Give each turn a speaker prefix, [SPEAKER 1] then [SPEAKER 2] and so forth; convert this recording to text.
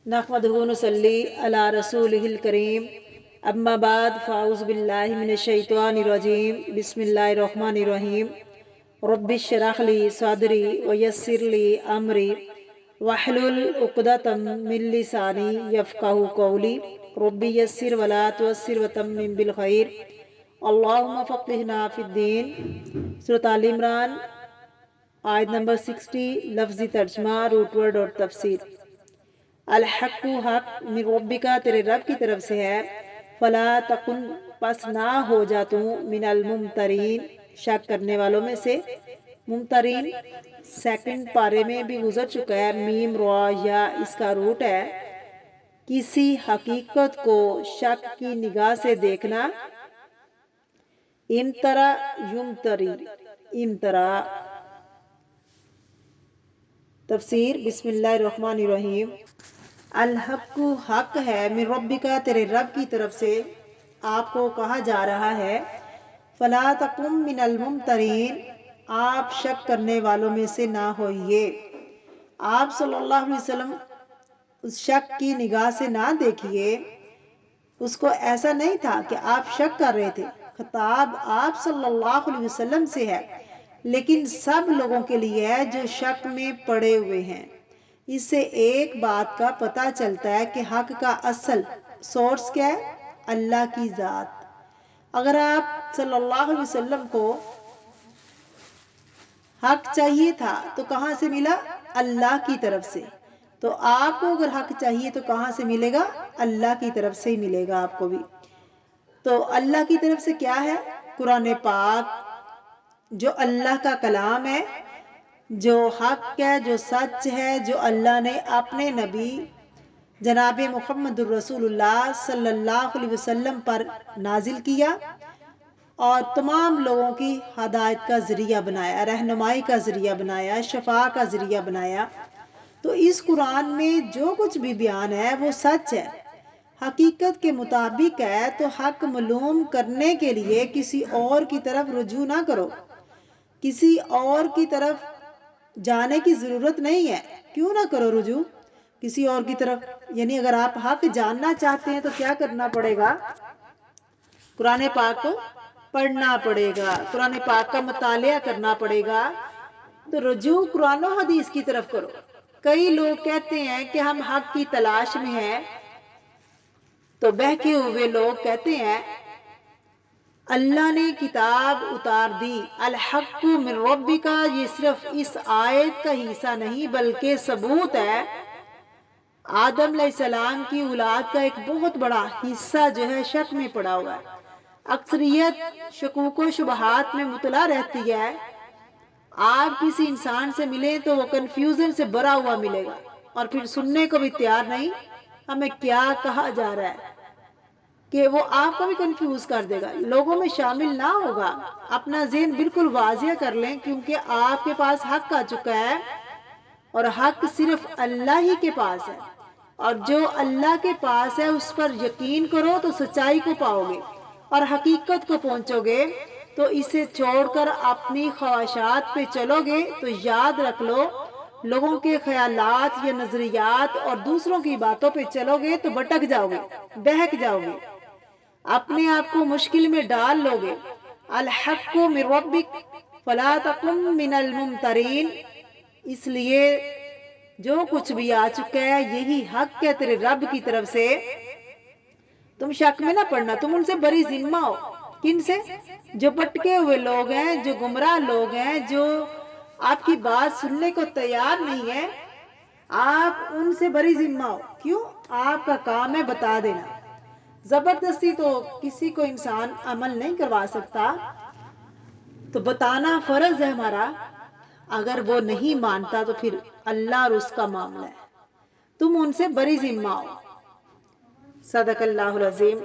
[SPEAKER 1] नहमदुहु नुसल्ली अला रसूलिहिल करीम अम्मा बाद फ़ाउज़ु बिल्लाहि मिनश शैतानिर रजीम बिस्मिल्लाहिर रहमानिर रहीम रब्बिश्रह ली सदरी व यस्सिर ली अमरी वहलुल उक़दतम मिन लिसानी यफ़क़हू क़ौली रब्बी यस्सिर वला तुअस्सिर वतम्मिम बिल खैर अल्लाहुम्मा फ़क़्हिना फ़िद्दीन। सूरत आल इमरान आयत नंबर 60 लफ्ज़ी तर्जमा रूट वर्ड और तफसीर। अल हक़्क़ु हक़ मिन रब्बिका तेरे रब की तरफ से है, फला तकुन पस ना हो जा तू मिनल मुमतरीन शक करने वालों में से। मुमतरीन सेकंड पारे में भी गुजर चुका है। मीम रा या इसका रूट है। किसी हकीकत को शक की निगाह से देखना। इमतरा युमतरी इमतरा। तफसीर बिस्मिल्लाहिर्रहमानिर्रहीम। अल हक़्क़ु हक है मिन रब्बिका तेरे रब की तरफ से आपको कहा जा रहा है। फला तकुम मिनल मुमतरीन आप शक करने वालों में से ना होइए। आप सल्लल्लाहु अलैहि वसल्लम उस शक की निगाह से ना देखिए। उसको ऐसा नहीं था कि आप शक कर रहे थे। खिताब आप सल्लल्लाहु अलैहि वसल्लम से है, लेकिन सब लोगों के लिए है जो शक में पड़े हुए हैं। इससे एक बात का पता चलता है कि हक का असल सोर्स क्या है? अल्लाह की ज़ात। अगर आप सल्लल्लाहु अलैहि वसल्लम को हक चाहिए था तो कहाँ से मिला? अल्लाह की तरफ से। तो आपको अगर हक चाहिए तो कहाँ से मिलेगा? अल्लाह की तरफ से ही मिलेगा आपको भी। तो अल्लाह की तरफ से क्या है? कुरान पाक जो अल्लाह का कलाम है, जो हक है, जो सच है, जो अल्लाह ने अपने नबी जनाब मुहम्मदुर रसूलुल्लाह सल्लल्लाहु अलैहि वसल्लम पर नाजिल किया और तमाम लोगों की हदायत का ज़रिया बनाया, रहनुमाई का ज़रिया बनाया, शफा का ज़रिया बनाया। तो इस कुरान में जो कुछ भी बयान है वो सच है, हकीकत के मुताबिक है। तो हक मालूम करने के लिए किसी और की तरफ रुजू ना करो, किसी और की तरफ जाने की ज़रूरत नहीं है। क्यों ना करो रुजू किसी और की तरफ? यानी अगर आप हक जानना चाहते हैं तो क्या करना पड़ेगा? कुरान पाक को पढ़ना पड़ेगा, कुरान पाक का मुतालिया करना पड़ेगा। तो रुजू कुरान और हदीस की तरफ करो। कई लोग कहते हैं कि हम हक की तलाश में हैं, तो बहके हुए लोग कहते हैं अल्लाह ने किताब उतार दी। अल हक़्क़ु मिन रब्बिका ये सिर्फ इस आयत का हिस्सा नहीं बल्कि सबूत है। आदम अलैहिस्सलाम की औलाद का एक बहुत बड़ा हिस्सा जो है शक में पड़ा हुआ है। अक्सरियत शकूक व शुबहात में मुतला रहती है। आप किसी इंसान से मिले तो वो कंफ्यूजन से भरा हुआ मिलेगा और फिर सुनने को भी तैयार नहीं हमें क्या कहा जा रहा है, कि वो आपको भी कंफ्यूज कर देगा, लोगों में शामिल ना होगा। अपना ज़हन बिल्कुल वाजिया कर लें, क्योंकि आपके पास हक आ चुका है और हक सिर्फ अल्लाह ही के पास है। और जो अल्लाह के पास है उस पर यकीन करो तो सच्चाई को पाओगे और हकीकत को पहुंचोगे। तो इसे छोड़कर अपनी ख्वाहिशात पे चलोगे तो याद रख लो, लोगों के ख्यालात या नजरियात और दूसरों की बातों पे चलोगे तो भटक जाओगे, बहक जाओगे, अपने आप को मुश्किल में डाल लोगे। अल हक़्क़ु मिन रब्बिक फला तकुम मिनल मुमतरीन। इसलिए जो कुछ भी आ चुका है यही हक है तेरे रब की तरफ से। तुम शक में ना पड़ना, तुम उनसे बरी जिम्मा हो। किन से? जो भटके हुए लोग हैं, जो गुमराह लोग हैं, जो आपकी बात सुनने को तैयार नहीं है, आप उनसे बरी जिम्मा हो। क्यों? आपका काम है बता देना। जबरदस्ती तो किसी को इंसान अमल नहीं करवा सकता, तो बताना फर्ज है हमारा। अगर वो नहीं मानता तो फिर अल्लाह और उसका मामला है, तुम उनसे बरी जिम्मा हो। सदकल्लाहुल अज़ीम।